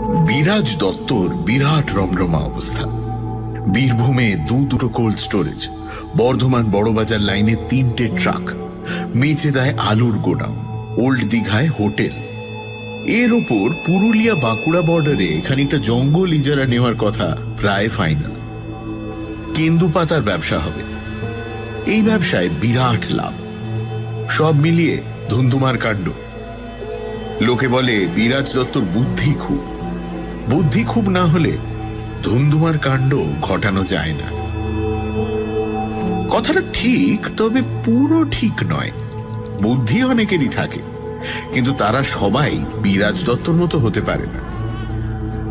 বিরাজ দত্তর বিরাট রমরমা অবস্থা। বীরভূমে দুটো কোল্ড স্টোরেজ, বর্ধমান বড়বাজার লাইনে 3টে ট্রাক, মেচেদায় আলুর গোডাউন, ওল্ড দীঘায় হোটেল। এর ওপর পুরুলিয়া বাঁকুড়া বর্ডারে খানিকটা জঙ্গল ইজারা নেওয়ার কথা প্রায় ফাইনাল। কেন্দু পাতার ব্যবসা হবে। এই ব্যবসায় বিরাট লাভ। সব মিলিয়ে ধুন্ধুমার কাণ্ড। লোকে বলে বিরাজ দত্তর বুদ্ধি খুব না হলে ধুন্ধুমার কাণ্ড ঘটানো যায় না। কথাটা ঠিক, তবে পুরো ঠিক নয়। বুদ্ধি অনেকেরই থাকে, কিন্তু তারা সবাই বিরাজ দত্তর মতো হতে পারে না।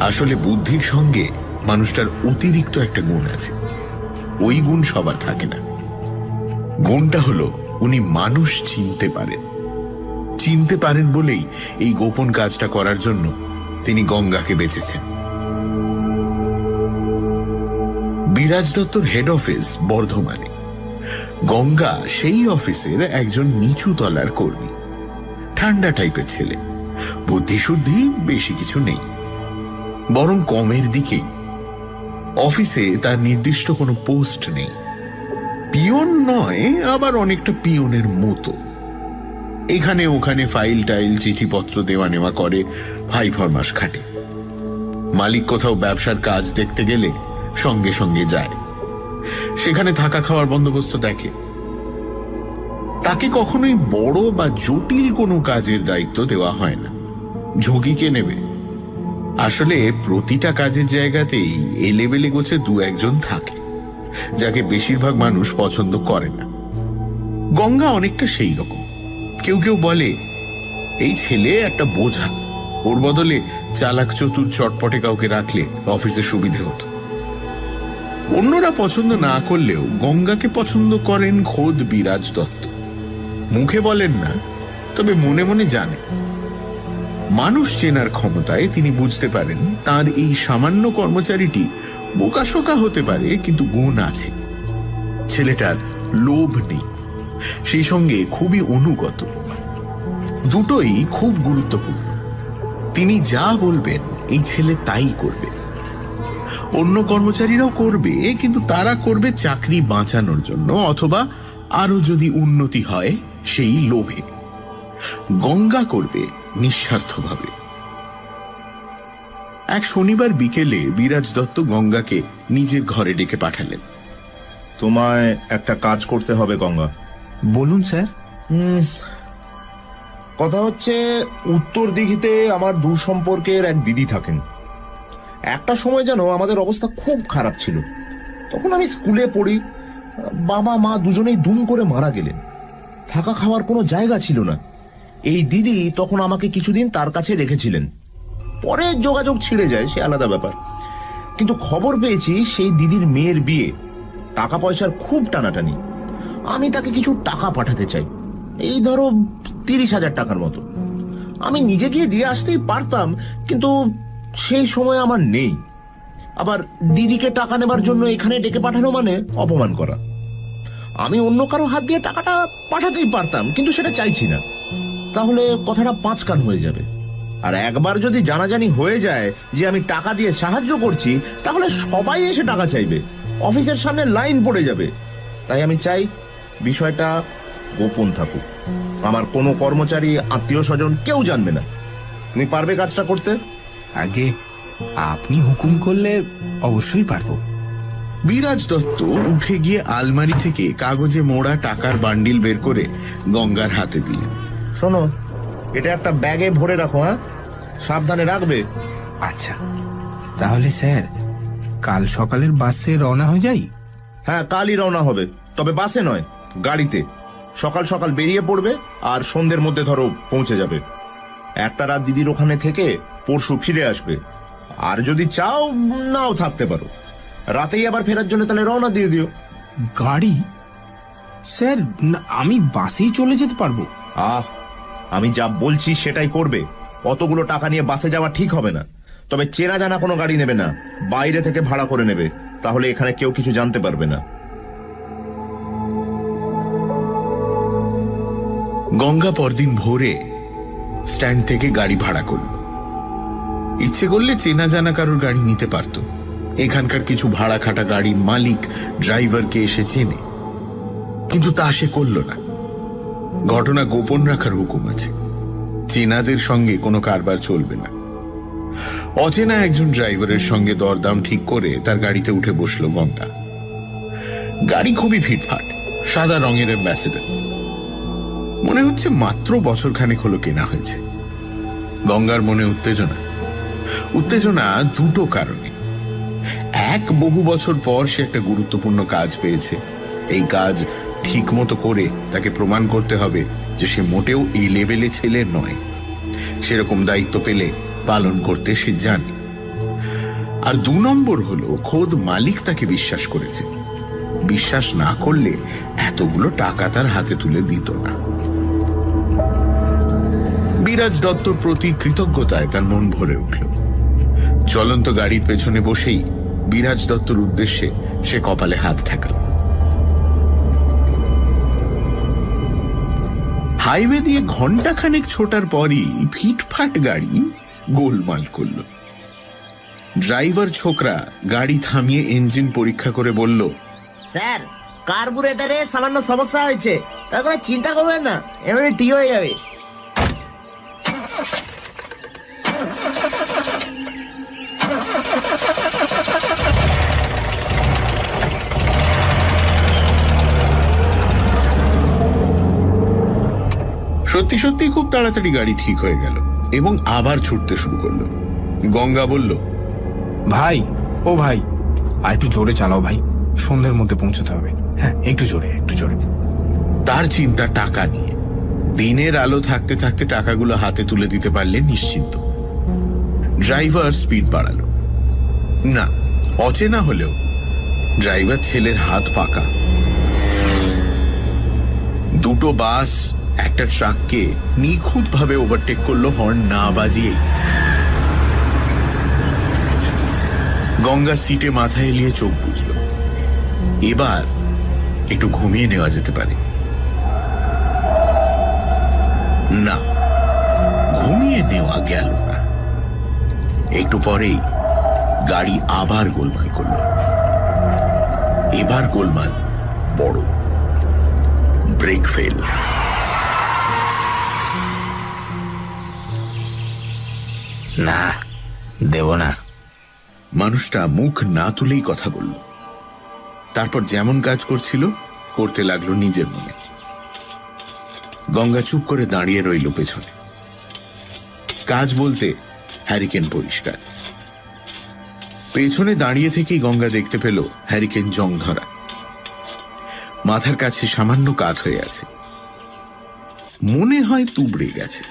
আসলে বুদ্ধির সঙ্গে মানুষটার অতিরিক্ত একটা গুণ আছে। ওই গুণ সবার থাকে না। গুণটা হলো উনি মানুষ চিনতে পারেন বলেই এই গোপন কাজটা করার জন্য তিনি গঙ্গাকে বেঁচেছেন। বিরাজ দত্তর হেড অফিস বর্ধমানে। গঙ্গা সেই অফিসের একজন নিচু তলার কর্মী। ঠান্ডা টাইপের ছেলে, বুদ্ধিশুদ্ধি বেশি কিছু নেই, বরং কমের দিকেই। অফিসে তার নির্দিষ্ট কোনো পোস্ট নেই। পিয়ন নয়, আবার অনেকটা পিয়নের মতো। এখানে ওখানে ফাইল টাইল চিঠিপত্র দেওয়া নেওয়া করে, ভাই ফরমাস খাটে। মালিক কোথাও ব্যবসার কাজ দেখতে গেলে সঙ্গে সঙ্গে যায়, সেখানে থাকা খাওয়ার বন্দোবস্ত দেখে। তাকে কখনোই বড় বা জটিল কোনো কাজের দায়িত্ব দেওয়া হয় না। ঝুঁকি কে নেবে? আসলে প্রতিটা কাজের জায়গাতেই এলেবেলে গোছে 2-1 থাকে, যাকে বেশিরভাগ মানুষ পছন্দ করে না। গঙ্গা অনেকটা সেই রকম। কেউ বলে এই ছেলে একটা বোঝা, ওর বদলে চালাক চতুর চটপটে কাউকে রাখলে অফিসে সুবিধে হতো। অন্যরা পছন্দ না করলেও গঙ্গাকে পছন্দ করেন খোদ বিরাজ দত্ত। মুখে বলেন না, তবে মনে মনে জানে। মানুষ চেনার ক্ষমতায় তিনি বুঝতে পারেন তার এই সামান্য কর্মচারীটি বোকাশোকা হতে পারে, কিন্তু গুণ আছে। ছেলেটার লোভ নেই, সেই সঙ্গে খুবই অনুগত। দুটোই খুব গুরুত্বপূর্ণ। তিনি যা বলবেন এই ছেলে তাই করবে। অন্য কর্মচারীরাও করবে, কিন্তু তারা করবে চাকরি বাঁচানোর জন্য, অথবা আরো যদি উন্নতি হয় সেই লোভে। গঙ্গা করবে নিঃস্বার্থভাবে। এক শনিবার বিকেলে বিরাজ দত্ত গঙ্গাকে নিজের ঘরে ডেকে পাঠালেন। তোমায় একটা কাজ করতে হবে গঙ্গা। বলুন স্যার। কথা হচ্ছে, উত্তর দিঘিতে আমার দূর সম্পর্কের এক দিদি থাকেন। একটা সময় যেন আমাদের অবস্থা খুব খারাপ ছিল। তখন আমি স্কুলে পড়ি। বাবা মা দুজনেই দুম করে মারা গেলেন। থাকা খাওয়ার কোনো জায়গা ছিল না। এই দিদি তখন আমাকে কিছুদিন তার কাছে রেখেছিলেন। পরে যোগাযোগ ছিঁড়ে যায়, সে আলাদা ব্যাপার। কিন্তু খবর পেয়েছি সেই দিদির মেয়ের বিয়ে, টাকা পয়সার খুব টানাটানি। আমি তাকে কিছু টাকা পাঠাতে চাই, এই ধরো 30,000 টাকার মতো। আমি নিজে গিয়ে দিয়ে আসতেই পারতাম, কিন্তু সেই সময় আমার নেই। আবার দিদিকে টাকা নেবার জন্য এখানে ডেকে পাঠানো মানে অপমান করা। আমি অন্য কারো হাত দিয়ে টাকাটা পাঠাতেই পারতাম, কিন্তু সেটা চাইছি না। তাহলে কথাটা 5 কান হয়ে যাবে। আর একবার যদি জানাজানি হয়ে যায় যে আমি টাকা দিয়ে সাহায্য করছি, তাহলে সবাই এসে টাকা চাইবে, অফিসের সামনে লাইন পড়ে যাবে। তাই আমি চাই বিষয়টা গোপন থাকুক। আমার কোনো কর্মচারী, আত্মীয় স্বজন কেউ জানবে না। তুমি পারবে কাজটা করতে? আগে আপনি হুকুম করলে অবশ্যই পারবো। বিরাজ দত্ত উঠে গিয়ে আলমারি থেকে কাগজে মোড়া টাকার বান্ডিল বের করে গঙ্গার হাতে দিলেন। শোনো, এটা একটা ব্যাগে ভরে রাখো, হ্যাঁ? সাবধানে রাখবে। আচ্ছা, তাহলে স্যার কাল সকালের বাসে রওনা হয়ে যাই? হ্যাঁ, কালই রওনা হবে, তবে বাসে নয়, গাড়িতে। সকাল সকাল বেরিয়ে পড়বে আর সন্ধ্যের মধ্যে ধরো পৌঁছে যাবে। একটা রাত দিদির ওখানে থেকে পরশু ফিরে আসবে। আর যদি চাও নাও থাকতে পারো। রাতেই আবার ফেরার জন্য তাহলে রওনা দিয়ে দিও। গাড়ি? স্যার আমি বাসেই চলে যেতে পারবো। আমি যা বলছি সেটাই করবে। অতগুলো টাকা নিয়ে বাসে যাওয়া ঠিক হবে না। তবে চেনা জানা কোনো গাড়ি নেবে না, বাইরে থেকে ভাড়া করে নেবে। তাহলে এখানে কেউ কিছু জানতে পারবে না। গঙ্গা পরদিন ভোরে স্ট্যান্ড থেকে গাড়ি ভাড়া করল। ইচ্ছে করলে চেনা জানা কারোর গাড়ি নিতে পারত। এখানকার কিছু ভাড়া খাটা গাড়ির মালিক ড্রাইভারকে এসে চেনে, কিন্তু তা সে করল না। ঘটনা গোপন রাখার হুকুম আছে, চেনাদের সঙ্গে কোনো কারবার চলবে না। অচেনা একজন ড্রাইভারের সঙ্গে দরদাম ঠিক করে তার গাড়িতে উঠে বসল গঙ্গা। গাড়ি খুবই ফিটফাট, সাদা রঙের অ্যাম্বাসেডর। মনে হচ্ছে মাত্র বছর খানেক হলো কেনা হয়েছে। গঙ্গার মনে উত্তেজনা দুটো কারণে। এক, বহু বছর পর সে একটা গুরুত্বপূর্ণ কাজ পেয়েছে। এই কাজ ঠিক মতো করে তাকে প্রমাণ করতে হবে যে সে মোটেও এই লেভেলে ছেলে নয়। সেরকম দায়িত্ব পেলে পালন করতে সে জানে। আর 2 নম্বর হলো, খোদ মালিক তাকে বিশ্বাস করেছে। বিশ্বাস না করলে এতগুলো টাকা তার হাতে তুলে দিত না। বিরাজ দত্তর প্রতি কৃতজ্ঞতায় তার মন ভরে উঠল। চলন্ত গাড়ির পেছনে বসেই বিরাজ দত্তর উদ্দেশ্যে সে কপালে হাত ঠেকাল। হাইওয়ে দিয়ে ঘন্টাখানেক ছোটার পরই ফিটফাট গাড়ি গোলমাল করল। ড্রাইভার ছোকরা গাড়ি থামিয়ে ইঞ্জিন পরীক্ষা করে বলল, স্যার, কার্বুরেটরে সামান্য সমস্যা হয়েছে, তার কোনো চিন্তা করবেন না, এমনি ঠিক হয়ে যাবে। সত্যি সত্যি খুব তাড়াতাড়ি গাড়ি ঠিক হয়ে গেল এবং আবার ছুটতে শুরু করলো। গঙ্গা বলল, ভাই, ও ভাই, আর একটু জোরে চালাও ভাই, সন্ধ্যের মধ্যে পৌঁছতে হবে। হ্যাঁ, একটু জোরে, একটু জোরে। তার চিন্তা টাকা নিয়ে। দিনের আলো থাকতে থাকতে টাকাগুলো হাতে তুলে দিতে পারলে নিশ্চিন্ত। ড্রাইভার স্পিড বাড়ালো। না, অচেনা হলেও ড্রাইভার ছেলের হাত পাকা। 2টো বাস একটা ট্রাককে নিখুঁতভাবে ওভারটেক করলো হর্ন না বাজিয়েই। গঙ্গা সিটে মাথা এলিয়ে চোখ বুঝল। এবার একটু ঘুমিয়ে নেওয়া যেতে পারে। না, ঘুমিয়ে নেওয়া গেল না। একটু পরেই গাড়ি আবার গোলমাল করল। এবার গোলমাল বড়। Brake fail. না, দেব না। মানুষটা মুখ না তুলেই কথা বলল। তারপর যেমন কাজ করছিল করতে লাগলো নিজের মনে। গঙ্গা চুপ করে দাঁড়িয়ে রইল পেছনে। কাজ বলতে হ্যারিকেন পরিষ্কার। পেছনে দাঁড়িয়ে থেকেই গঙ্গা দেখতে পেল হ্যারিকেন জং ধরা। মাথার কাছে সামান্য কাত হয়ে আছে। মনে হয় তুবড়ে গেছে।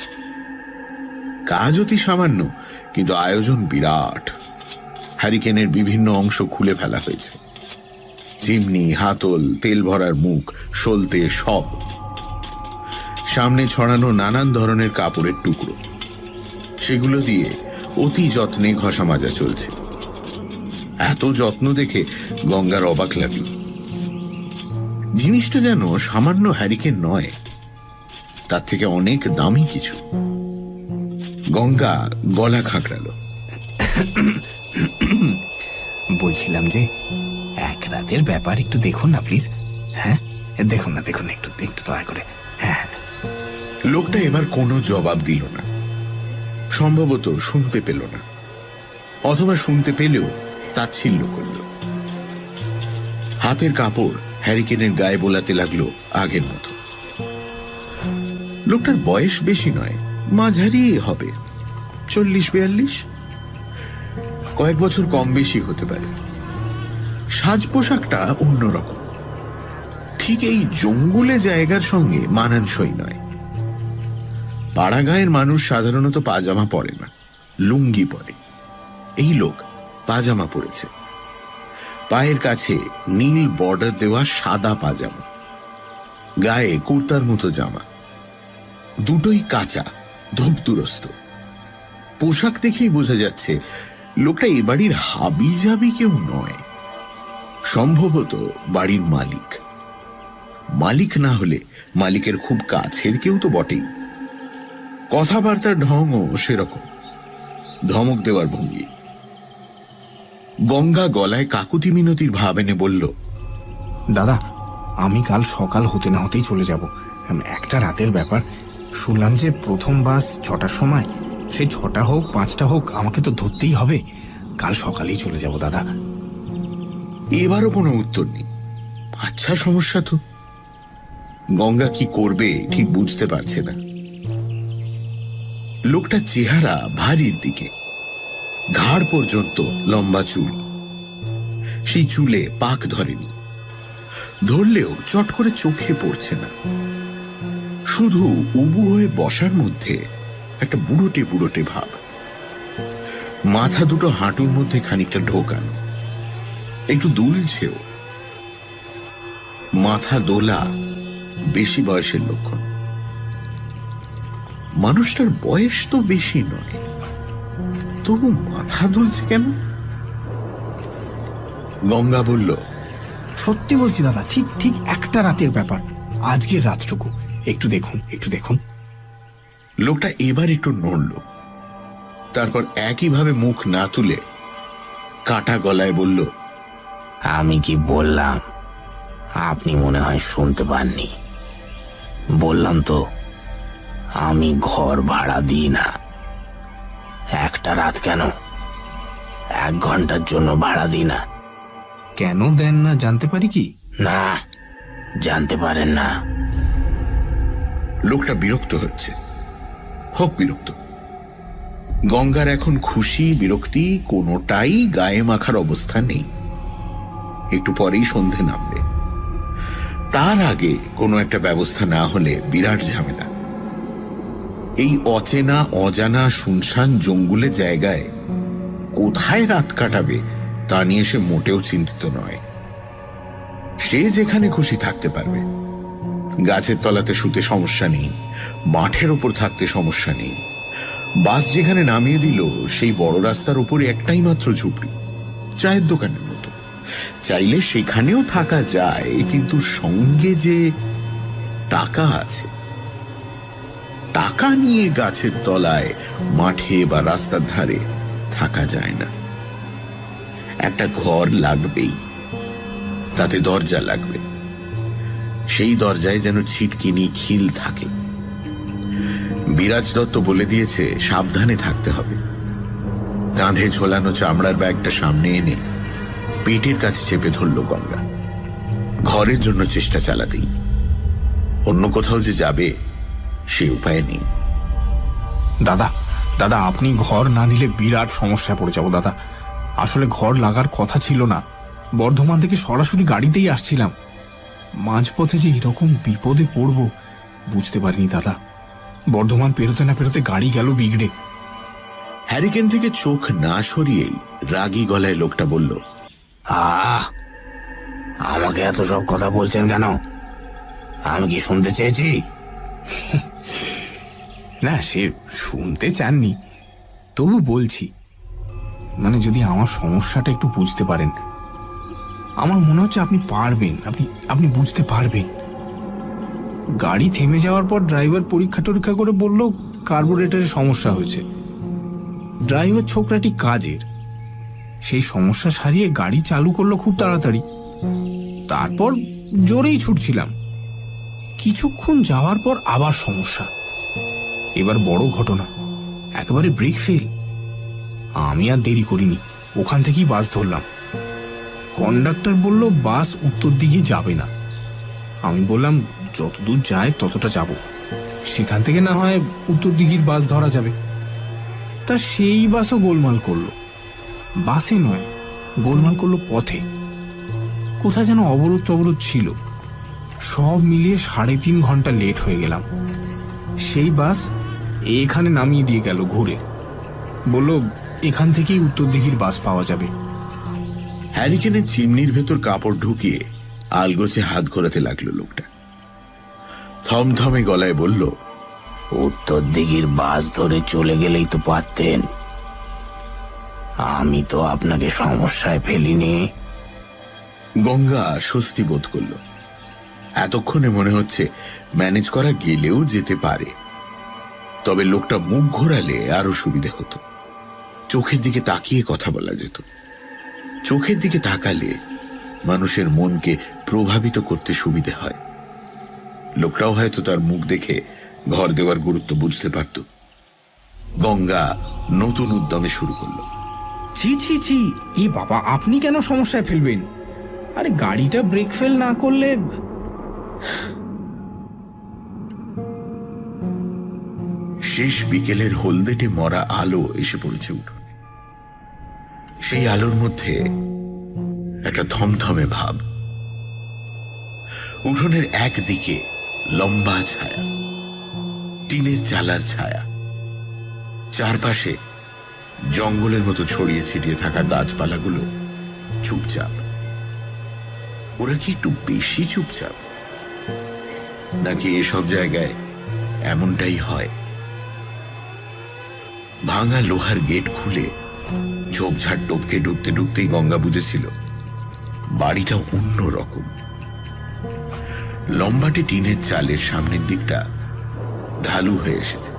কাজ অতি সামান্য, কিন্তু আয়োজন বিরাট। হ্যারিকেনের বিভিন্ন অংশ খুলে ফেলা হয়েছে। চিমনি, হাতল, তেল ভরার মুখ, সলতে সব। সামনে ছড়ানো নানান ধরনের কাপড়ের টুকরো। সেগুলো দিয়ে অতি যত্নে ঘষা মাজা চলছে। এত যত্ন দেখে গঙ্গার অবাক লাগল। জিনিসটা যেন সামান্য হ্যারিকেন নয়, তার থেকে অনেক দামি কিছু। গঙ্গা গলা খাঁকড়ালো। বলছিলাম যে এক রাতের ব্যাপার, একটু দেখুন না প্লিজ। হ্যাঁ, দেখুন না, দেখুন, একটু একটু দয়া করে। হ্যাঁ। লোকটা এবার কোনো জবাব দিল না। সম্ভবত শুনতে পেল না, অথবা শুনতে পেলেও তাচ্ছিল্য করল। হাতের কাপড় হ্যারিকেনের গায়ে বোলাতে লাগলো আগের মতো। লোকটার বয়স বেশি নয়, মাঝারি হবে, 40-42। কয়েক বছর কম বেশি হতে পারে। সাজ পোশাকটা অন্যরকম, ঠিক এই জঙ্গলে জায়গার সঙ্গে মানানসই নয়। পাড়াগাঁয়ের মানুষ সাধারণত পাজামা পরে না, লুঙ্গি পরে। এই লোক পাজামা পরেছে। পায়ের কাছে নীল বর্ডার দেওয়া সাদা পাজামা, গায়ে কুর্তার মতো জামা, দুটোই কাঁচা, ধূপদুরস্ত। পোশাক দেখেই বোঝা যাচ্ছে লোকটা এ বাড়ির হাবি জাবি কেউ নয়। সম্ভবত বাড়ির মালিক। মালিক না হলে মালিকের খুব কাছের কেউ তো বটেই। কথাবার্তার ঢংও সেরকম। ধমক দেওয়ার ভঙ্গি। গঙ্গা গলায় কাকুতি মিনতির ভাব এনে বলল, দাদা, আমি কাল সকাল হতে না হতেই চলে যাব। একটা রাতের ব্যাপার। শুনলাম যে প্রথম বাস 6টার সময়। সে 6টা হোক 5টা হোক, আমাকে তো ধরতেই হবে। কাল সকালেই চলে যাব দাদা। এবারও কোনো উত্তর নেই। আচ্ছা, সমস্যা তো। গঙ্গা কি করবে ঠিক বুঝতে পারছে না। লোকটার চেহারা ভারীর দিকে, ঘাড় পর্যন্ত লম্বা চুল। সেই চুলে পাক ধরেনি, ধরলেও চট করে চোখে পড়ছে না। শুধু উবু হয়ে বসার মধ্যে একটা বুড়োটে বুড়োটে ভাব। মাথা দুটো হাঁটুর মধ্যে খানিকটা ঢোকানো, একটু দুলছেও। মাথা দোলা বেশি বয়সের লক্ষণ। মানুষটার বয়স তো বেশি নয়, তবু মাথা দুলছে কেন? গঙ্গা বলল, সত্যি বলছি দাদা, ঠিক ঠিক একটা রাতের ব্যাপার। আজকের রাতটুকু একটু দেখুন, একটু দেখুন। লোকটা এবার একটু নড়ল, তারপর একইভাবে মুখ না তুলে কাটা গলায় বলল, আমি কি বললাম আপনি মনে হয় শুনতে পাননি। বললাম তো আমি ঘর ভাড়া দিই না। একটা রাত কেন, 1 ঘন্টার জন্য ভাড়া দিই না। কেন দেন না জানতে পারি কি? না, জানতে পারেন না। লোকটা বিরক্ত হচ্ছে। হোক বিরক্ত। গঙ্গার এখন খুশি বিরক্তি কোনোটাই গায়ে মাখার অবস্থা নেই। একটু পরেই সন্ধে নামবে। তার আগে কোনো একটা ব্যবস্থা না হলে বিরাট ঝামেলা। এই অচেনা অজানা শুনশান জঙ্গলে জায়গায় কোথায় রাত কাটাবে তা নিয়ে সে মোটেও চিন্তিত নয়। সে যেখানে খুশি থাকতে পারবে। গাছের তলাতে শুতে সমস্যা নেই, মাঠের ওপর থাকতে সমস্যা নেই। বাস যেখানে নামিয়ে দিল সেই বড় রাস্তার উপরে একটাই মাত্র ঝুপড়ি, চায়ের দোকানের মতো। চাইলে সেখানেও থাকা যায়, কিন্তু সঙ্গে যে টাকা আছে। টাকা নিয়ে গাছের তলায়, মাঠে বা রাস্তার ধারে থাকা যায় না। একটা ঘর লাগবেই, তাতে দরজা লাগবে। সেই দরজায় যেন ছিটকিনি খিল থাকে। বিরাজ দত্ত বলে দিয়েছে সাবধানে থাকতে হবে। কাঁধে ঝোলানো চামড়ার ব্যাগটা সামনে এনে পেটের কাছে চেপে ধরল গঙ্গা। ঘরের জন্য চেষ্টা চালাতেই, অন্য কোথাও যে যাবে সে উপায় নেই। দাদা দাদা, আপনি ঘর না দিলে বিরাট সমস্যায় পড়ে যাব দাদা। আসলে ঘর লাগার কথা ছিল না। বর্ধমান থেকে সরাসরি গাড়িতেই আসছিলাম। মাঝপথে যে এরকম বিপদে পড়ব বুঝতে পারিনি দাদা। বর্ধমান পেরোতে না পেরোতে গাড়ি গেল বিগড়ে। হ্যারিকেন থেকে চোখ না সরিয়েই রাগী গলায় লোকটা বলল, আমাকে এত সব কথা বলছেন কেন? আমি কি শুনতে চেয়েছি? না, সে শুনতে চাননি, তবু বলছি। মানে যদি আমার সমস্যাটা একটু বুঝতে পারেন, আমার মনে হচ্ছে আপনি পারবেন, আপনি বুঝতে পারবেন। গাড়ি থেমে যাওয়ার পর ড্রাইভার পরীক্ষা টরীক্ষা করে বলল কার্বোরেটরের সমস্যা হয়েছে। ড্রাইভার ছোকরাটি কাজের, সেই সমস্যা সারিয়ে গাড়ি চালু করলো খুব তাড়াতাড়ি। তারপর জোরেই ছুটছিলাম। কিছুক্ষণ যাওয়ার পর আবার সমস্যা। এবার বড় ঘটনা, একেবারে ব্রেক ফেল। আমি আর দেরি করিনি, ওখান থেকেই বাস ধরলাম। কন্ডাক্টর বলল বাস উত্তর দিকে যাবে না। আমি বললাম যতদূর যায় ততটা যাব, সেখান থেকে না হয় উত্তর দিঘির বাস ধরা যাবে। তা সেই বাসও গোলমাল করলো। বাসে নয়, গোলমাল করলো পথে। কোথায় যেন অবরোধ টবরোধ ছিল। সব মিলিয়ে 3.5 ঘন্টা লেট হয়ে গেলাম। সেই বাস এখানে নামিয়ে দিয়ে গেল ঘুরে। বলল এখান থেকেই উত্তর দিঘির বাস পাওয়া যাবে। হ্যারিকেনের চিমনির ভেতর কাপড় ঢুকিয়ে আলগোছে হাত ঘোরাতে লাগলো লোকটা। থমথমে গলায় বলল, উত্তর দিঘির বাস ধরে চলে গেলেই তো পারতেন। আমি তো আপনাকে সমস্যায় ফেলিনি। গঙ্গা স্বস্তি বোধ করল। এতক্ষণে মনে হচ্ছে ম্যানেজ করা গেলেও যেতে পারে, তবে লোকটা মুখ ঘোরালে আরো সুবিধে হতো। চোখের দিকে তাকিয়ে কথা বলা যেত। চোখের দিকে তাকালে মানুষের মনকে প্রভাবিত করতে সুবিধে হয়। লোকটাও হয়তো তার মুখ দেখে ঘর দেওয়ার গুরুত্ব বুঝতে পারত। গঙ্গা নতুন উদ্যমে শুরু করলো। ছি ছি ছি, এ বাবা, আপনি কেন সমস্যায় ফেলবেন? আরে গাড়িটা ব্রেক ফেল না করলে। শেষ বিকেলের হলদেটে মরা আলো এসে পড়েছে উঠোনে। সেই আলোর মধ্যে একটা থমথমে ভাব। উঠোনের একদিকে লম্বা ছায়া, টিনের চালার ছায়া, চারপাশে জঙ্গলের মতো ছড়িয়ে ছিটিয়ে থাকা গাছপালাগুলো চুপচাপ। ওরা কি একটু বেশি চুপচাপ, নাকি এসব জায়গায় এমনটাই হয়? ভাঙা লোহার গেট খুলে ঝোপঝাড় টপকে ঢুকতে ঢুকতেই গঙ্গা বুঝেছিল বাড়িটা অন্য রকম। লম্বাটে টিনের চালের সামনের দিকটা ঢালু হয়ে এসেছে।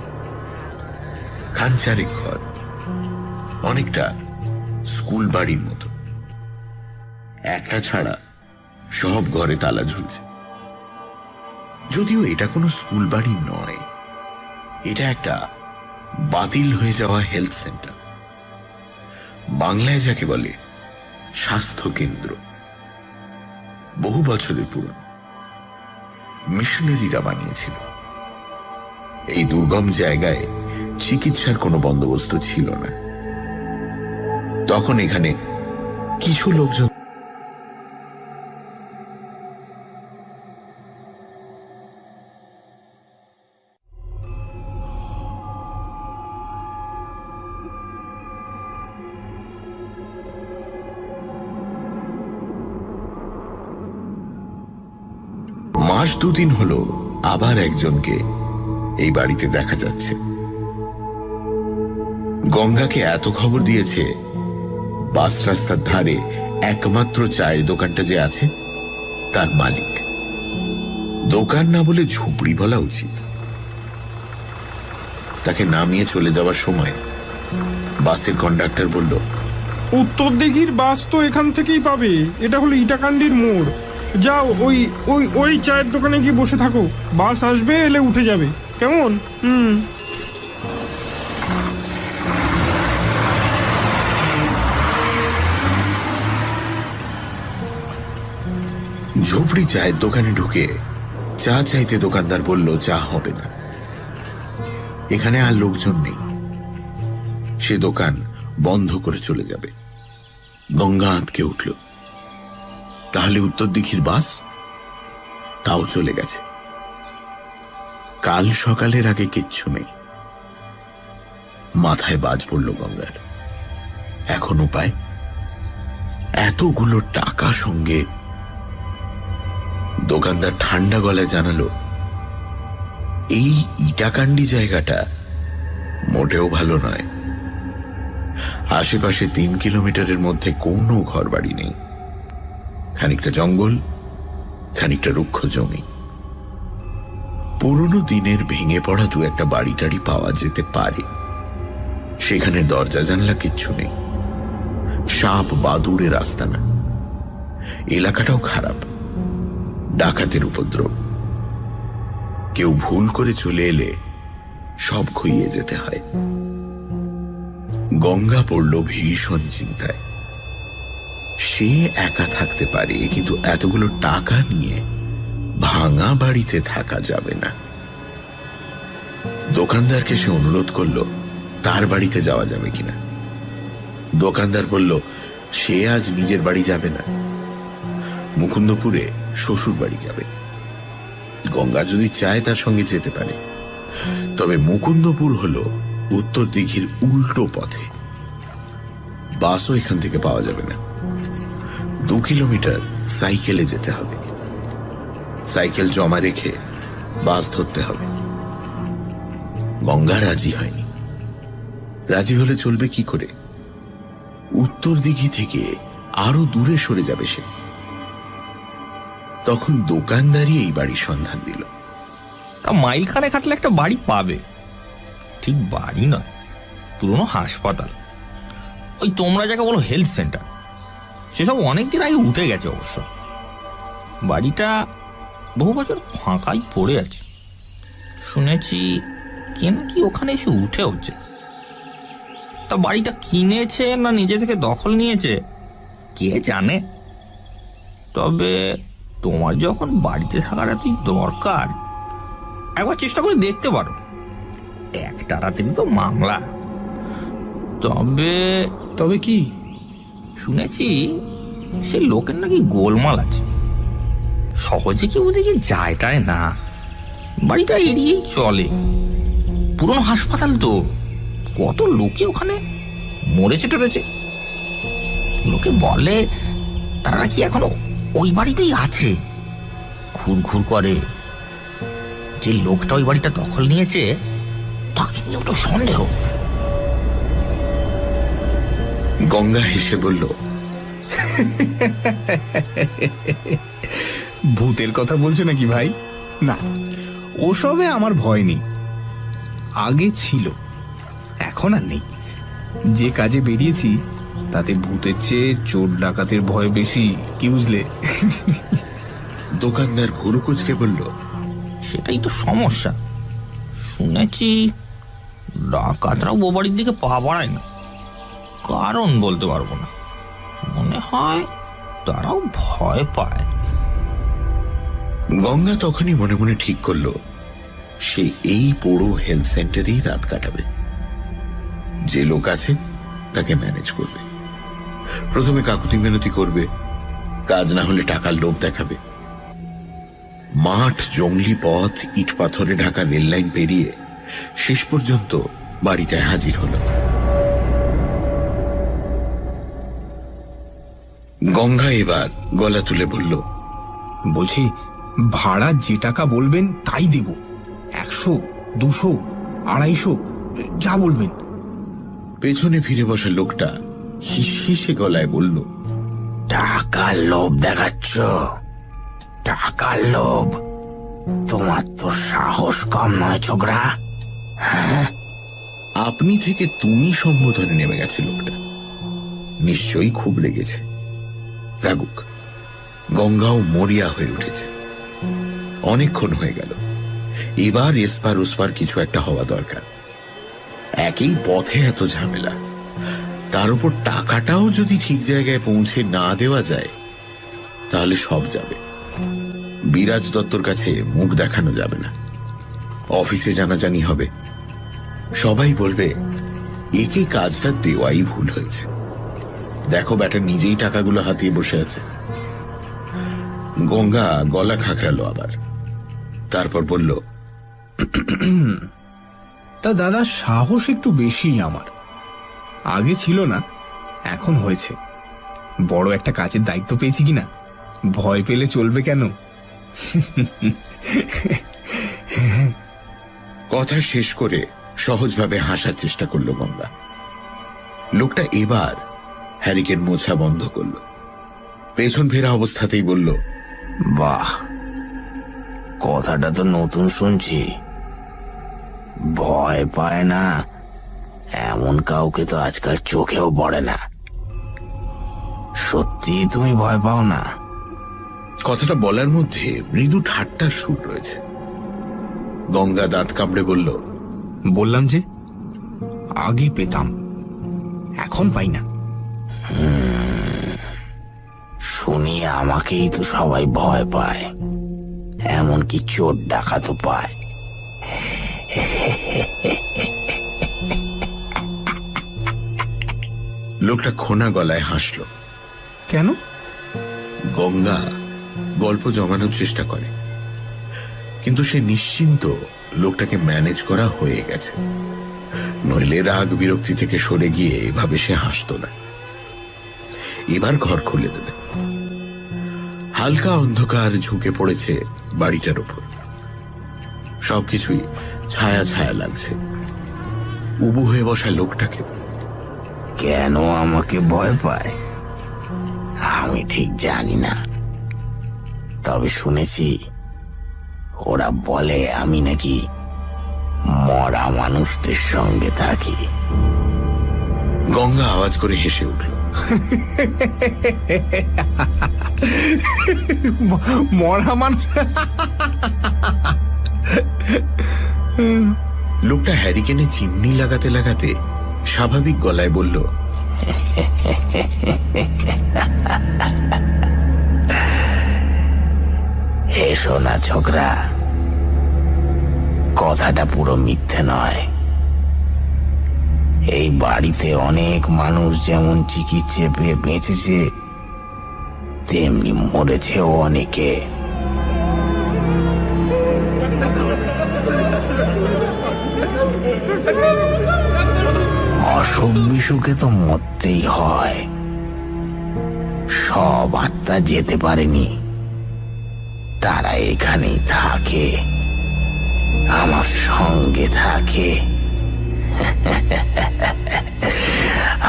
খানচারেক ঘর, অনেকটা স্কুল বাড়ির মতো। একটা ছাড়া সব ঘরে তালা ঝুলছে। যদিও এটা কোনো স্কুল বাড়ি নয়, এটা একটা বাতিল হয়ে যাওয়া হেলথ সেন্টার, বাংলায় যাকে বলে স্বাস্থ্য কেন্দ্র। বহু বছরের পুরনো, মিশনারিরা বানিয়েছিল। এই দুর্গম জায়গায় চিকিৎসার কোনো বন্দোবস্ত ছিল না। তখন এখানে কিছু লোকজন মাস দুদিন হলো আবার একজনকে এই বাড়িতে দেখা যাচ্ছে। গঙ্গাকে এত খবর দিয়েছে বাস রাস্তার ধারে একমাত্র চায়ের দোকানটা যে আছে তার মালিক। দোকান না বলে ঝুপড়ি বলা উচিত। তাকে নামিয়ে চলে যাওয়ার সময় বাসের কন্ডাক্টর বলল, উত্তর দিঘির বাস তো এখান থেকেই পাবে। এটা হলো ইটাকান্ডির মোড়। যাও, ওই ওই ওই চায়ের দোকানে গিয়ে বসে থাকো, বাস আসবে, এলে উঠে যাবে, কেমন? ঝুপড়ি চায়ের দোকানে ঢুকে চা চাইতে দোকানদার বলল, চা হবে না, এখানে আর লোকজন নেই, সে দোকান বন্ধ করে চলে যাবে। গঙ্গা আঁতকে উঠল। তাহলে উত্তর দিঘির বাস তাও চলে গেছে। কাল সকালের আগে কিচ্ছু নেই। মাথায় বাজ পড়ল গঙ্গার। এখন উপায়? এতগুলো টাকা সঙ্গে। দোকানদার ঠান্ডা গলায় জানালো, এই ইটাকান্ডি জায়গাটা মোটেও ভালো নয়। আশেপাশে 3 কিলোমিটারের মধ্যে কোনো ঘর বাড়ি নেই। খানিকটা জঙ্গল, খানিকটা রুক্ষ জমি। পুরনো দিনের ভেঙে পড়া দু একটা বাড়ি টাড়ি পাওয়া যেতে পারে। সেখানে দরজা জানলা কিচ্ছু নেই। সাপ বাদুড়ের রাস্তা না। এলাকাটাও খারাপ, ডাকাতের উপদ্রব। কেউ ভুল করে চলে এলে সব খুইয়ে যেতে হয়। গঙ্গা পড়ল ভীষণ চিন্তায়। সে একা থাকতে পারে, কিন্তু এতগুলো টাকা নিয়ে ভাঙা বাড়িতে থাকা যাবে না। দোকানদারকে সে অনুরোধ করলো তার বাড়িতে যাওয়া যাবে কিনা। দোকানদার বলল সে আজ নিজের বাড়ি যাবে না, মুকুন্দপুরে শ্বশুর বাড়ি যাবে। গঙ্গা যদি চায় তার সঙ্গে যেতে পারে, তবে মুকুন্দপুর হলো উত্তর দিঘির উল্টো পথে। বাসও এখান থেকে পাওয়া যাবে না। 2 কিলোমিটার সাইকেলে যেতে হবে। সাইকেল জমা রেখে বাস ধরতে হবে। গঙ্গা রাজি হয়নি। রাজি হলে চলবে কি করে? উত্তর দিঘি থেকে আরো দূরে সরে যাবে সে। তখন দোকানদারই এই বাড়ির সন্ধান দিল। মাইলখানে হাঁটলে একটা বাড়ি পাবে। ঠিক বাড়ি নয়, পুরনো হাসপাতাল। ওই তোমরা যাকে বলো হেলথ সেন্টার, সেসব অনেকদিন আগে উঠে গেছে অবশ্য। বাড়িটা বহু বছর ফাঁকাই পড়ে আছে। শুনেছি কে নাকি ওখানে এসে উঠে হচ্ছে। তা বাড়িটা কিনেছে না নিজে থেকে দখল নিয়েছে কে জানে। তবে তোমার যখন বাড়িতে থাকার এতই দরকার, একবার চেষ্টা করে দেখতে পারো। একটা রাতেরই তো মামলা। তবে তবে কি? শুনেছি সে লোকের নাকি গোলমাল আছে, সহজে কেউ ওদিকে যায় টায় না, বাড়িটা এড়িয়েই চলে। পুরনো হাসপাতাল তো, কত লোকে ওখানে মরেছে টরেছে। লোকে বলে তারা নাকি এখনো ওই বাড়িতেই আছে, ঘুরঘুর করে। যে লোকটা ওই বাড়িটা দখল নিয়েছে তাকে নিয়েও তো সন্দেহ। গঙ্গা হেসে বলল, ভূতের কথা বলছো নাকি ভাই? না, ওসবে আমার ভয় নেই। আগে ছিল, এখন আর নেই। যে কাজে বেরিয়েছি তাতে ভূতের চেয়ে চোর ডাকাতের ভয় বেশি, কি বুঝলে? দোকানদার ভুরু কুচকে বলল, সেটাই তো সমস্যা। শুনেছি ডাকাতরাও ও বাড়ির দিকে পা বাড়ায় না, কারণ বলতে পারবো না। মনে হয় তারাও ভয় পায়। গঙ্গা তখনই মনে মনে ঠিক করলো সে এই পুরো হেলথ সেন্টারেই রাত কাটাবে। যে লোক আছে তাকে ম্যানেজ করবে। প্রথমে কাকুতি মিনতি করবে, কাজ না হলে টাকার লোভ দেখাবে। মাঠ, জঙ্গলি পথ, ইট পাথরে ঢাকা রেল লাইন পেরিয়ে শেষ পর্যন্ত বাড়িটায় হাজির হলো। গঙ্গা এবার গলা তুলে বলল, বলছি ভাড়া যে টাকা বলবেন তাই দেব। 100, 200, 250, যা বলবেন। পেছনে ফিরে বসা লোকটা হিসহিসে গলায় বলল, টাকার লোভ দেখাচ্ছ? টাকার লোভ? তোমার তো সাহস কম নয় ছোকরা। আপনি থেকে তুমি সম্বোধনে নেমে গেছে লোকটা। নিশ্চয়ই খুব লেগেছে। রাগুক। গঙ্গাও মরিয়া হয়ে উঠেছে। অনেকক্ষণ হয়ে গেল, এবার এসপার ওসপার কিছু একটা হওয়া দরকার। একই পথে এত ঝামেলা, তার উপর টাকাটাও যদি ঠিক জায়গায় পৌঁছে না দেওয়া যায় তাহলে সব যাবে। বিরাজ দত্তর কাছে মুখ দেখানো যাবে না, অফিসে জানাজানি হবে, সবাই বলবে একে কাজটা দেওয়াই ভুল হয়েছে। দেখো ব্যাটা নিজেই টাকাগুলো হাতিয়ে বসে আছে। গঙ্গা গলা খাঁকড়ালো আবার, তারপর বলল, তা দাদা, সাহস একটু বেশি আমার। আগে ছিল না, এখন হয়েছে। বড় একটা কাজের দায়িত্ব পেয়েছি কিনা, ভয় পেলে চলবে কেন? কথা শেষ করে সহজভাবে হাসার চেষ্টা করলো গঙ্গা। লোকটা এবার হ্যারিকেন মোছা বন্ধ করল, পেছন ফেরা অবস্থাতেই বলল, বাহ, কথাটা তো নতুন শুনছি। ভয় পায় না এমন কাউকে তো আজকাল চোখেও পড়ে না। সত্যি তুমি ভয় পাও না? কথাটা বলার মধ্যে মৃদু ঠাট্টার সুর রয়েছে। গঙ্গা দাঁত কামড়ে বলল, বললাম যে আগে পেতাম, এখন পাই না। শুনি আমাকেই তো সবাই ভয় পায়, এমনকি চোর ডাকাতও পায়। লোকটা খোনা গলায় হাসল। কেন? গঙ্গা গল্প জমানোর চেষ্টা করে, কিন্তু সে নিশ্চিন্ত লোকটাকে ম্যানেজ করা হয়ে গেছে। নইলে রাগ বিরক্তি থেকে সরে গিয়ে এভাবে সে হাসত না। এবার ঘর খুলে দেবে। হালকা অন্ধকার ঝুঁকে পড়েছে বাড়িটার উপর, সবকিছুই ছায়া ছায়া লাগছে। উবু হয়ে বসা লোকটাকে। কেন আমাকে ভয় পায় আমি ঠিক জানি না, তবে শুনেছি ওরা বলে আমি নাকি মরা মানুষদের সঙ্গে থাকি। গঙ্গা আওয়াজ করে হেসে উঠল। মরা মানুষ। লোকটা হ্যারিকেনে চিমনি লাগাতে লাগাতে স্বাভাবিক গলায় বলল, এসো না ছোকরা, কথাটা পুরো মিথ্যে নয়। এই বাড়িতে অনেক মানুষ যেমন চিকিৎসা পেয়ে বেঁচেছে, তেমনি মরেছেও অনেকে। অসুখ বিসুখে তো মরতেই হয়। সব আত্মা যেতে পারেনি, তারা এখানেই থাকে, আমার সঙ্গে থাকে।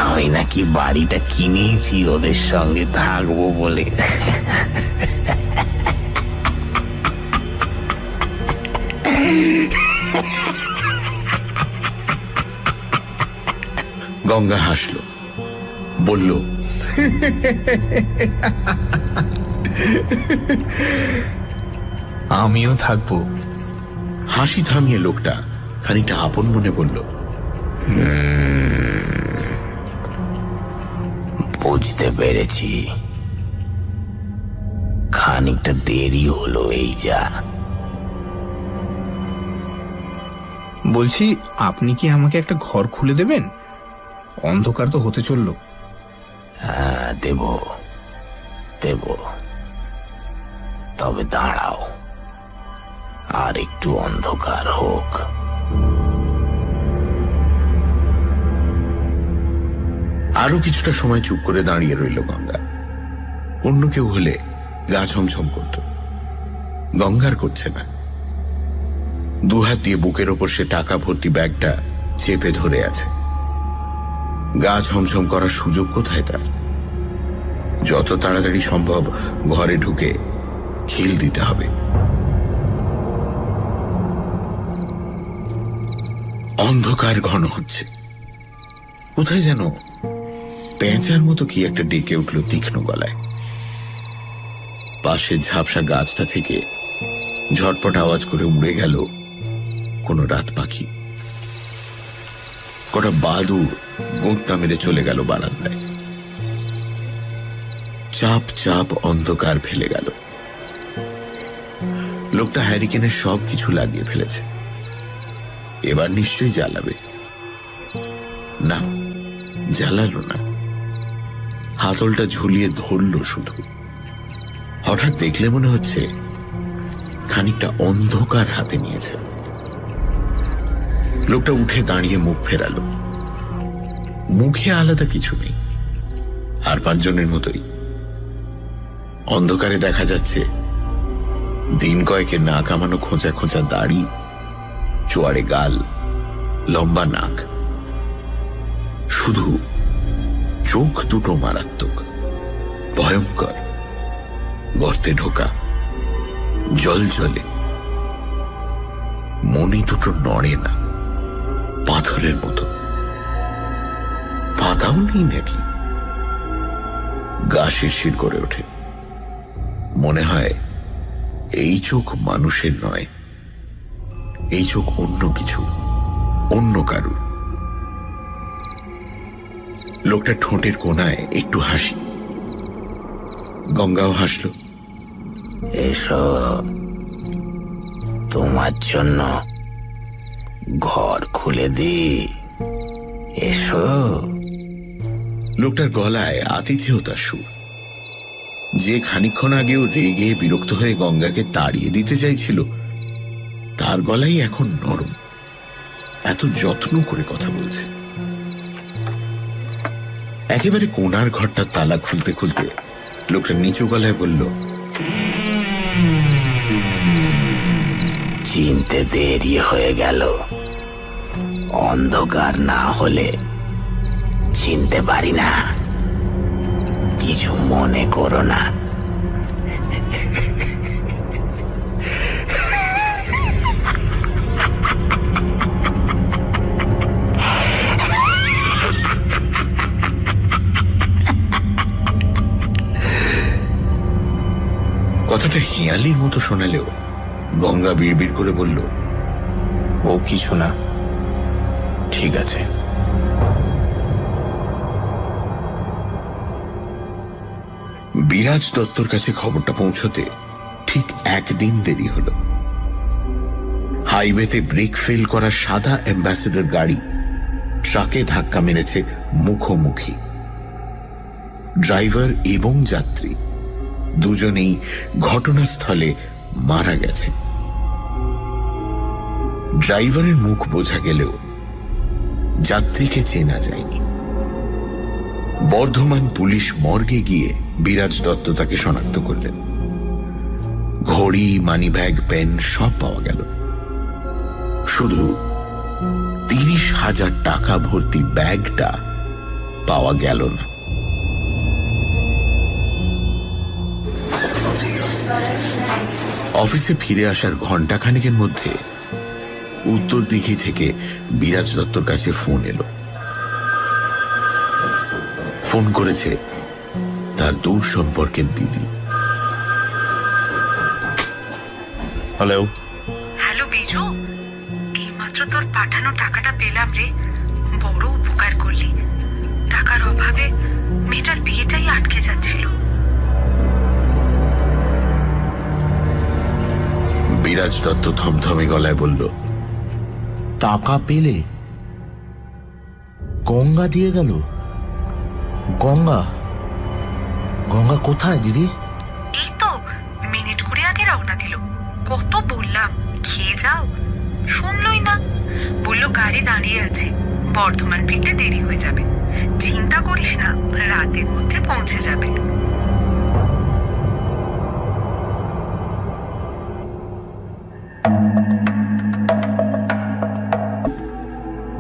আমি নাকি বাড়িটা কিনেছি ওদের সঙ্গে থাকবো বলে। গঙ্গা হাসল, বলল, আমিও থাকবো। হাসি থামিয়ে লোকটা খানিকটা আপন মনে বলল, বুঝতে পেরেছি, খানিকটা দেরি হলো এই যা। বলছি, আপনি কি আমাকে একটা ঘর খুলে দেবেন? অন্ধকার তো হতে চললো। হ্যাঁ, দেব দেব, তবে দাঁড়াও, আর একটু অন্ধকার হোক। আরো কিছুটা সময় চুপ করে দাঁড়িয়ে রইল গঙ্গা। অন্য কেউ হলে গা ছমছম করত, গঙ্গার করছে না। দুহাত দিয়ে বুকের ওপর সে টাকা ভর্তি ব্যাগটা চেপে ধরে আছে। গা ছমছম করার সুযোগ কোথায় তার? যত তাড়াতাড়ি সম্ভব ঘরে ঢুকে খিল দিতে হবে। অন্ধকার ঘন হচ্ছে। কোথায় যেন পেঁচার মতো কি একটা ডেকে উঠল তীক্ষ্ণ গলায়। পাশের ঝাপসা গাছটা থেকে ঝটপট আওয়াজ করে উড়ে গেল কোনো রাত পাখি। কটা বাদুড় গোঁত্তা মেরে চলে গেল বারান্দায়। চাপ চাপ অন্ধকার ফেলে গেল। লোকটা হ্যারিকেনের সব কিছু লাগিয়ে ফেলেছে, এবার নিশ্চয়ই জ্বালাবে। না, জ্বালালো না, হাতলটা ঝুলিয়ে ধরল শুধু। হঠাৎ দেখলে মনে হচ্ছে খানিকটা অন্ধকার হাতে নিয়েছে। লোকটা উঠে দাঁড়িয়ে মুখ ফেরালো। মুখে আলাদা কিছু নেই, আর পাঁচজনের মতোই। অন্ধকারে দেখা যাচ্ছে দিন কয়েকের না কামানো খোঁচা খোঁচা দাড়ি, চোয়ারে গাল, লম্বা নাক। শুধু চোখ দুটো মারাত্মক, ভয়ঙ্কর, গর্তে ঢোকা, জল জলে। মনি দুটো নড়ে না, পাথরের মতো। পাতাও নেই নাকি? গা শিরশির করে ওঠে। মনে হয় এই চোখ মানুষের নয়, এই চোখ অন্য কিছু, অন্য কারুর। লোকটা ঠোঁটের কোণায় একটু হাসি। গঙ্গাও হাসল। এসো, তোমার জন্য ঘর খুলে দি, এসো। লোকটার গলায় আতিথেয়তার সুর। যে খানিকক্ষণ আগেও রেগে বিরক্ত হয়ে গঙ্গাকে তাড়িয়ে দিতে চাইছিল, তার গলাই এখন নরম। এত যত্ন করে কথা বলছে। একেবারে কোণার ঘরটার তালা খুলতে খুলতে লোকটা নিচু গলায় বলল, চিনতে দেরি হয়ে গেল। অন্ধকার না হলে চিনতে পারি না, কিছু মনে করো না। কথাটা হেঁয়ালির মতো শোনালেও গঙ্গা বিড়বিড় করে বলল, ও কিছু না, ঠিক আছে। বিরাজ দত্তর কাছে খবরটা পৌঁছতে ঠিক একদিন দেরি হলো। হাইওয়েতে ব্রেক ফেল করা সাদা অ্যাম্বাসেডর গাড়ি ট্রাকে ধাক্কা মেরেছে মুখোমুখি। ড্রাইভার এবং যাত্রী দুজনেই ঘটনাস্থলে মারা গেছে। ড্রাইভারের মুখ বোঝা গেলেও যাত্রীকে চেনা যায়নি। বর্ধমান পুলিশ মর্গে গিয়ে বিরাজ দত্ত তাকে শনাক্ত করলেন। ঘড়ি, মানিব্যাগ, পেন সব পাওয়া গেল, শুধু 30,000 টাকা ভর্তি ব্যাগটা পাওয়া গেল না। অফিসে ফিরে আসার ঘণ্টাখানেকের মধ্যে উত্তর দিঘি থেকে বিরাজ দত্তর কাছে ফোন এলো। ফোন করেছে তার দূর সম্পর্কের দিদি। হ্যালো। হ্যালো বিজু, এইমাত্র তোর পাঠানো টাকাটা পেলাম রে। বড় উপকার করলি। টাকার অভাবে মেয়েটার বিয়েটাই আটকে যাচ্ছিল। বিরাজ দত্ত থমথমে গলায় বলল, টাকা পেলে? গঙ্গা দিয়ে গেল? গঙ্গা? গঙ্গা কোথায় দিদি? এই তো মিনিট 20 আগে রওনা দিল। কত বললাম খেয়ে যাও, শুনলই না। বলল গাড়ি দাঁড়িয়ে আছে, বর্ধমান ফিরতে দেরি হয়ে যাবে। চিন্তা করিস না, রাতের মধ্যে পৌঁছে যাবে।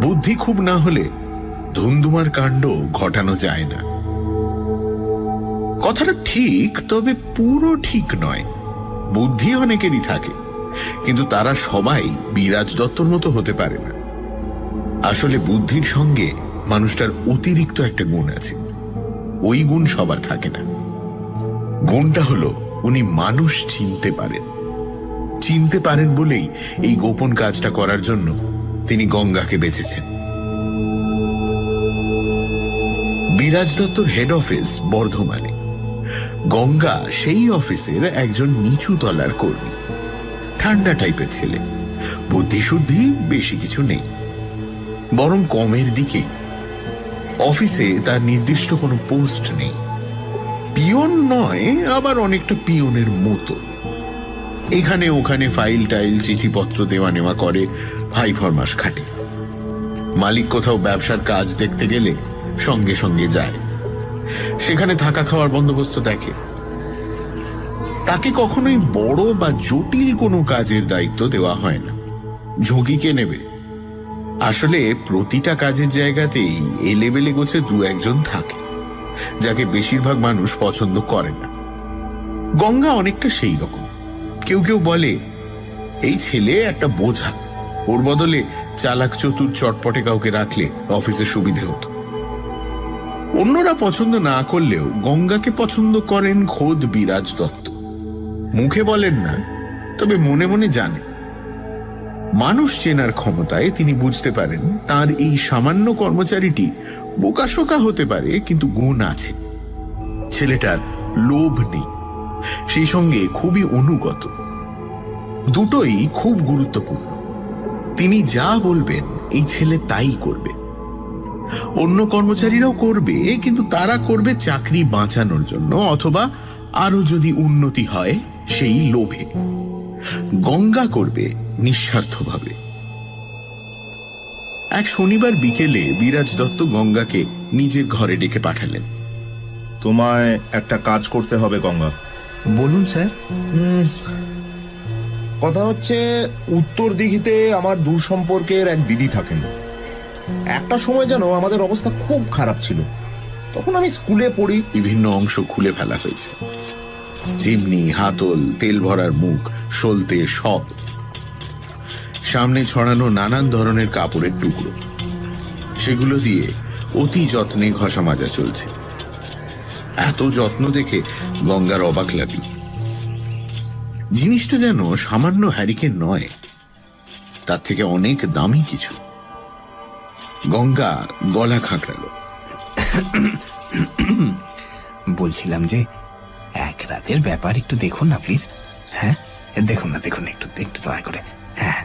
বুদ্ধি খুব না হলে ধুমধুমার কাণ্ড ঘটানো যায় না। কথাটা ঠিক, তবে পুরো ঠিক নয়। বুদ্ধি অনেকেরই থাকে, কিন্তু তারা সবাই বিরাজ দত্তর মতো হতে পারে না। আসলে বুদ্ধির সঙ্গে মানুষটার অতিরিক্ত একটা গুণ আছে। ওই গুণ সবার থাকে না। গুণটা হলো উনি মানুষ চিনতে পারেন। চিনতে পারেন বলেই এই গোপন কাজটা করার জন্য তিনি গঙ্গাকে বেঁচেছেন। বিরাজ দত্তর হেড অফিস বর্ধমানে। গঙ্গা সেই অফিসের একজন নিচু তলার কর্মী। ঠান্ডা টাইপের ছেলে, বুদ্ধিশুদ্ধি বেশি কিছু নেই, বরং কমের দিকেই। অফিসে তার নির্দিষ্ট কোনো পোস্ট নেই। পিয়ন নয়, আবার অনেকটা পিয়নের মতো। এখানে ওখানে ফাইল টাইল চিঠিপত্র দেওয়া নেওয়া করে, ভাই ফরমাস খাটে। মালিক কোথাও ব্যবসার কাজ দেখতে গেলে সঙ্গে সঙ্গে যায়, সেখানে থাকা খাওয়ার বন্দোবস্ত দেখে। তাকে কখনোই বড় বা জটিল কোনো কাজের দায়িত্ব দেওয়া হয় না। ঝুঁকি কে নেবে? আসলে প্রতিটা কাজের জায়গাতেই এলেবেলে গোছে 2-1 থাকে, যাকে বেশিরভাগ মানুষ পছন্দ করে না। গঙ্গা অনেকটা সেই রকম। কেউ কেউ বলে এই ছেলে একটা বোঝা, ওর বদলে চালাক চতুর চটপটে কাউকে রাখলে অফিসে সুবিধে হতো। অন্যরা পছন্দ না করলেও গঙ্গাকে পছন্দ করেন খোদ বিরাজ দত্ত। মুখে বলেন না, তবে মনে মনে জানে। মানুষ চেনার ক্ষমতায় তিনি বুঝতে পারেন তার এই সামান্য কর্মচারীটি বোকাশোকা হতে পারে, কিন্তু গুণ আছে। ছেলেটার লোভ নেই, সেই সঙ্গে খুবই অনুগত। দুটোই খুব গুরুত্বপূর্ণ। তিনি যা বলবেন এই ছেলে তাই করবে। অন্য কর্মচারীরাও করবে, কিন্তু তারা করবে চাকরি বাঁচানোর জন্য, অথবা আরো যদি উন্নতি হয় সেই লোভে। গঙ্গা করবে নিঃস্বার্থভাবে। এক শনিবার বিকেলে বিরাজ দত্ত গঙ্গাকে নিজের ঘরে ডেকে পাঠালেন। তোমায় একটা কাজ করতে হবে গঙ্গা। বলুন স্যার। কথা হচ্ছে, উত্তর দিঘিতে আমার দূর সম্পর্কের এক দিদি থাকেন। একটা সময় যেন আমাদের অবস্থা খুব খারাপ ছিল। তখন আমি স্কুলে পড়ি। বিভিন্ন অংশ খুলে ফেলা হয়েছে, চিমনি, হাতল, তেল ভরার মুখ, সলতে সব। সামনে ছড়ানো নানান ধরনের কাপড়ের টুকরো, সেগুলো দিয়ে অতি যত্নে ঘষা মাজা চলছে। এত যত্ন দেখে গঙ্গার অবাক লাগল। জিনিসটা যেন সামান্য হ্যারিকেন নয়, তার থেকে অনেক দামি কিছু। গঙ্গা গলা খাঁকড়ালো। বলছিলাম যে এক রাতের ব্যাপার, একটু দেখুন না প্লিজ। হ্যাঁ দেখুন না, দেখুন একটু একটু দয়া করে। হ্যাঁ।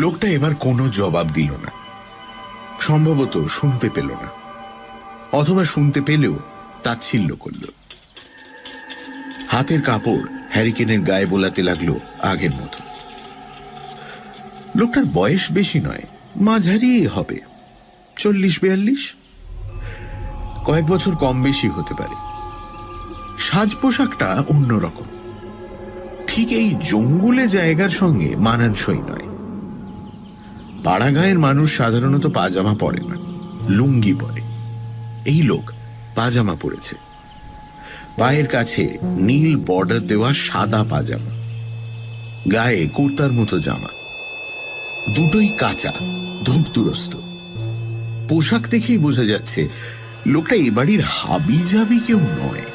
লোকটা এবার কোনো জবাব দিল না। সম্ভবত শুনতে পেল না, অথবা শুনতে পেলেও তাচ্ছিল্য করল। হাতের কাপড় হ্যারিকেনের গায়ে বোলাতে লাগলো আগের মতো। লোকটার বয়স বেশি নয়, মাঝারি হবে, 40-42, কয়েক বছর কম বেশি হতে পারে। সাজ পোশাকটা অন্যরকম, ঠিক এই জঙ্গলে জায়গার সঙ্গে মানানসই নয়। পাড়াগাঁয়ের মানুষ সাধারণত পাজামা পরে না, লুঙ্গি পরে। এই লোক পাজামা পরেছে, পায়ের কাছে নীল বর্ডার দেওয়া সাদা পাজামা, গায়ে কুর্তার মতো জামা, দুটোই কাঁচা, ধূপতুরস্ত। পোশাক দেখেই বোঝা যাচ্ছে লোকটা এ বাড়ির হাবি জাবি কেউ নয়,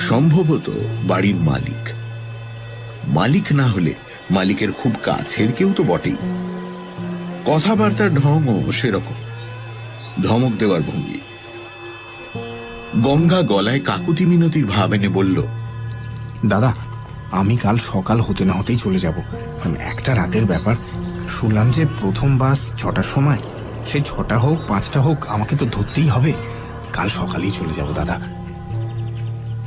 সম্ভবত বাড়ির মালিক। মালিক না হলে মালিকের খুব কাছের কেউ তো বটেই। কথাবার্তার ঢংও সেরকম, ধমক দেওয়ার ভঙ্গি। গঙ্গা গলায় কাকুতি মিনতির ভাব এনে বলল, দাদা, আমি কাল সকাল হতে না হতেই চলে যাব। একটা রাতের ব্যাপার, শুনলাম যে প্রথম বাস 6টার সময়। সে 6টা হোক 5টা হোক, আমাকে তো ধরতেই হবে। কাল সকালেই চলে যাব দাদা।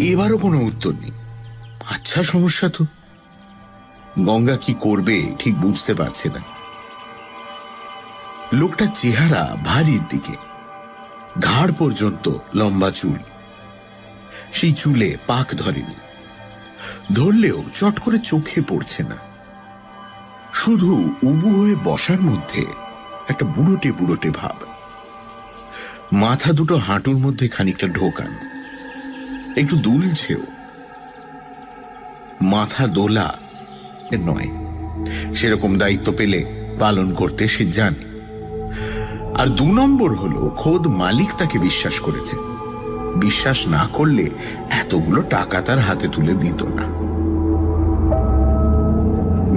এবারও কোনো উত্তর নেই। আচ্ছা, সমস্যা তো। গঙ্গা কি করবে ঠিক বুঝতে পারছে না। লোকটার চেহারা ভারীর দিকে, ঘাড় পর্যন্ত লম্বা চুল, সেই চুলে পাক ধরেনি, ধরলেও চট করে চোখে পড়ছে না। শুধু উবু হয়ে বসার মধ্যে একটা বুড়োটে বুড়োটে ভাব। মাথা দুটো হাঁটুর মধ্যে খানিকটা ঢোকানো, একটু দুলছেও। মাথা দোলা নয়, সেরকম দায়িত্ব পেলে পালন করতে সে জানে। আর 2 নম্বর হলো, খোদ মালিক তাকে বিশ্বাস করেছে। বিশ্বাস না করলে এতগুলো টাকা তার হাতে তুলে দিত না।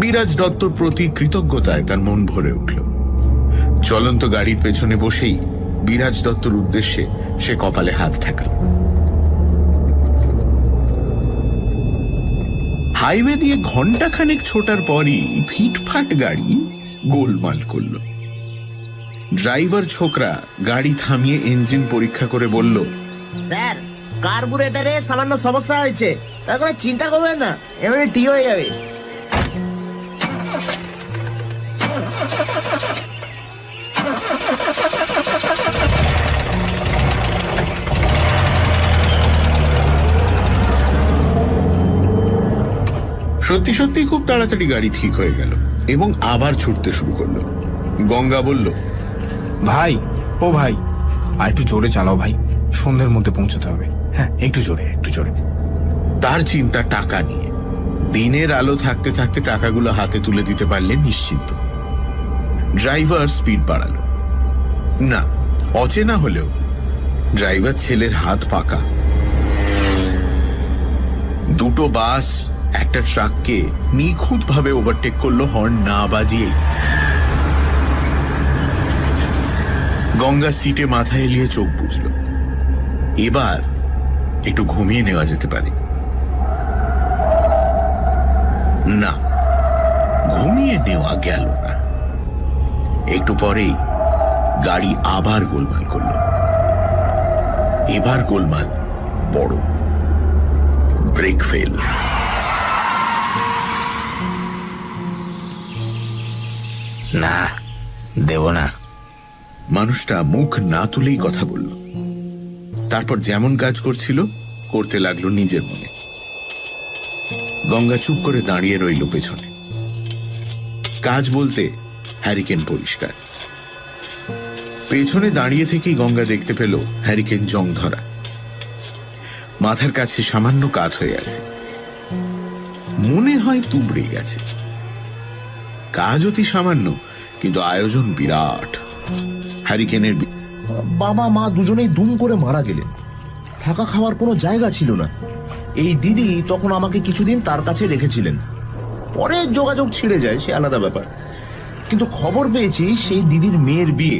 বিরাজ দত্তর প্রতি কৃতজ্ঞতায় তার মন ভরে উঠল। চলন্ত গাড়ির পেছনে বসেই বিরাজ দত্তর উদ্দেশ্যে সে কপালে হাত ঠেকাল। হাইওয়ে দিয়ে ঘন্টাখানেক ছোটার পরই ফিটফাট গাড়ি গোলমাল করল। ড্রাইভার ছোকরা গাড়ি থামিয়ে ইঞ্জিন পরীক্ষা করে বলল, স্যার, কার্বুরেটারে সামান্য সমস্যা হয়েছে, তার কোনো চিন্তা করবেন না, এমনি ঠিক হয়ে যাবে। সত্যি সত্যি খুব তাড়াতাড়ি গাড়ি ঠিক হয়ে গেল এবং আবার ছুটতে শুরু করলো। গঙ্গা বলল, ভাই, ও ভাই, আর একটু জোরে চালাও ভাই, সন্ধ্যের মধ্যে পৌঁছতে হবে। হ্যাঁ, একটু জোরে, একটু জোরে। তার চিন্তা টাকা নিয়ে। দিনের আলো থাকতে থাকতে টাকাগুলো হাতে তুলে দিতে পারলে নিশ্চিন্ত। ড্রাইভার স্পিড বাড়ালো। না, অচেনা হলেও ড্রাইভার ছেলের হাত পাকা। 2টো বাস একটা ট্রাককে নিখুঁতভাবে ওভারটেক করলো হর্ন না বাজিয়েই। গঙ্গা সিটে মাথা এলিয়ে চোখ বুঝল। এবার একটু ঘুমিয়ে নেওয়া যেতে পারে। না, ঘুমিয়ে নেওয়া গেল না। একটু পরেই গাড়ি আবার গোলমাল করল। এবার গোলমাল বড়। Brake fail. না, দেব না। মানুষটা মুখ না তুলেই কথা বলল। তারপর যেমন কাজ করছিল করতে লাগলো নিজের মনে। গঙ্গা চুপ করে দাঁড়িয়ে রইল পেছনে। কাজ বলতে হ্যারিকেন পরিষ্কার। পেছনে দাঁড়িয়ে থেকেই গঙ্গা দেখতে পেল হ্যারিকেন জং ধরা, মাথার কাছে সামান্য কাত হয়ে আছে, মনে হয় তুবড়ে গেছে। কাজ অতি সামান্য, কিন্তু আয়োজন বিরাট। হ্যারিকেনের বাবা মা দুজনেই দুম করে মারা গেলেন। থাকা খাওয়ার কোনো জায়গা ছিল না। এই দিদি তখন আমাকে কিছুদিন তার কাছে রেখেছিলেন। পরে যোগাযোগ ছিঁড়ে যায়, সে আলাদা ব্যাপার। কিন্তু খবর পেয়েছি সেই দিদির মেয়ের বিয়ে,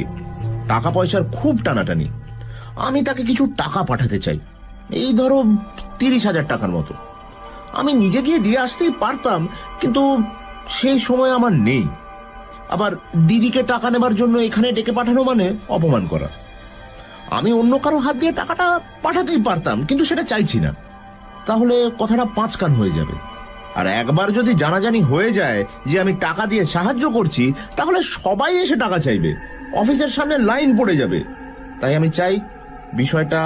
টাকা পয়সার খুব টানাটানি। আমি তাকে কিছু টাকা পাঠাতে চাই, এই ধরো 30,000 টাকার মতো। আমি নিজে গিয়ে দিয়ে আসতেই পারতাম, কিন্তু সেই সময় আমার নেই। আবার দিদিকে টাকা নেবার জন্য এখানে ডেকে পাঠানো মানে অপমান করা। আমি অন্য কারো হাত দিয়ে টাকাটা পাঠাতেই পারতাম, কিন্তু সেটা চাইছি না। তাহলে কথাটা 5 কান হয়ে যাবে। আর একবার যদি জানাজানি হয়ে যায় যে আমি টাকা দিয়ে সাহায্য করছি, তাহলে সবাই এসে টাকা চাইবে, অফিসের সামনে লাইন পড়ে যাবে। তাই আমি চাই বিষয়টা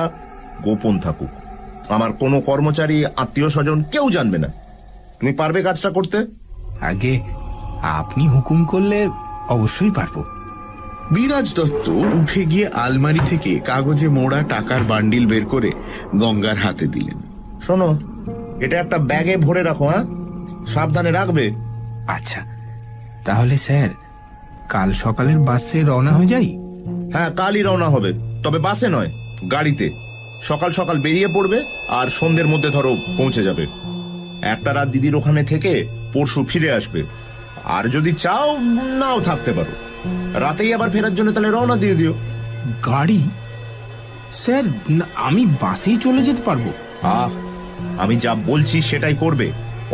গোপন থাকুক। আমার কোনো কর্মচারী, আত্মীয় স্বজন কেউ জানবে না। তুমি পারবে কাজটা করতে? আগে আপনি হুকুম করলে অবশ্যই পারবো। বিরাজ দত্ত উঠে গিয়ে আলমারি থেকে কাগজে মোড়া টাকার বান্ডিল বের করে গঙ্গার হাতে দিলেন। শোনো, এটা একটা ব্যাগে ভরে রাখো, হ্যাঁ? সাবধানে রাখবে। আচ্ছা, তাহলে স্যার কাল সকালের বাসে রওনা হয়ে যাই? হ্যাঁ, কালই রওনা হবে, তবে বাসে নয়, গাড়িতে। সকাল সকাল বেরিয়ে পড়বে আর সন্ধ্যের মধ্যে ধরো পৌঁছে যাবে। একটা রাত দিদির ওখানে থেকে পরশু ফিরে আসবে। আর যদি চাও নাও থাকতে পারো, রাতেই আবার ফেরার জন্য তাহলে রওনা দিয়ে দিও। গাড়ি? স্যার আমি বাসেই চলে যেতে পারবো? আমি যা বলছি সেটাই করবে।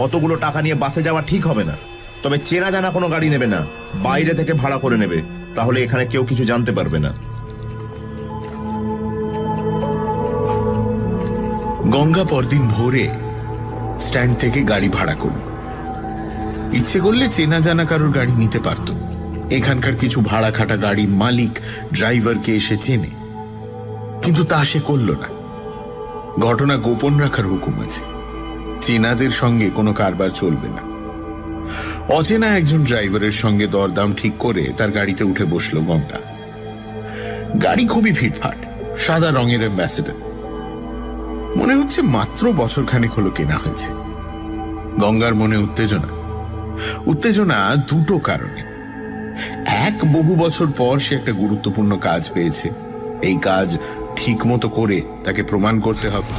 অতগুলো টাকা নিয়ে বাসে যাওয়া ঠিক হবে না। তবে চেনা জানা কোনো গাড়ি নেবে না, বাইরে থেকে ভাড়া করে নেবে, তাহলে এখানে কেউ কিছু জানতে পারবে না। গঙ্গা পরদিন ভোরে স্ট্যান্ড থেকে গাড়ি ভাড়া করল। ইচ্ছে করলে চেনা জানা কারোর গাড়ি নিতে পারত। এখানকার কিছু ভাড়া খাটা গাড়ির মালিক ড্রাইভারকে এসে চেনে, কিন্তু তা সে করল না। ঘটনা গোপন রাখার হুকুম আছে। চেনাদের সঙ্গে কোনো কারবার চলবে না। অচেনা একজন ড্রাইভারের সঙ্গে দরদাম ঠিক করে তার গাড়িতে উঠে বসল গঙ্গা। গাড়ি খুবই ফিটফাট, সাদা রঙের অ্যাম্বাসেডর। মনে হচ্ছে মাত্র বছরখানেক হলো কেনা হয়েছে। গঙ্গার মনে উত্তেজনা দুটো কারণে। এক, বহু বছর পর সে একটা গুরুত্বপূর্ণ কাজ পেয়েছে। এই কাজ ঠিক মতো করে তাকে প্রমাণ করতে হবে।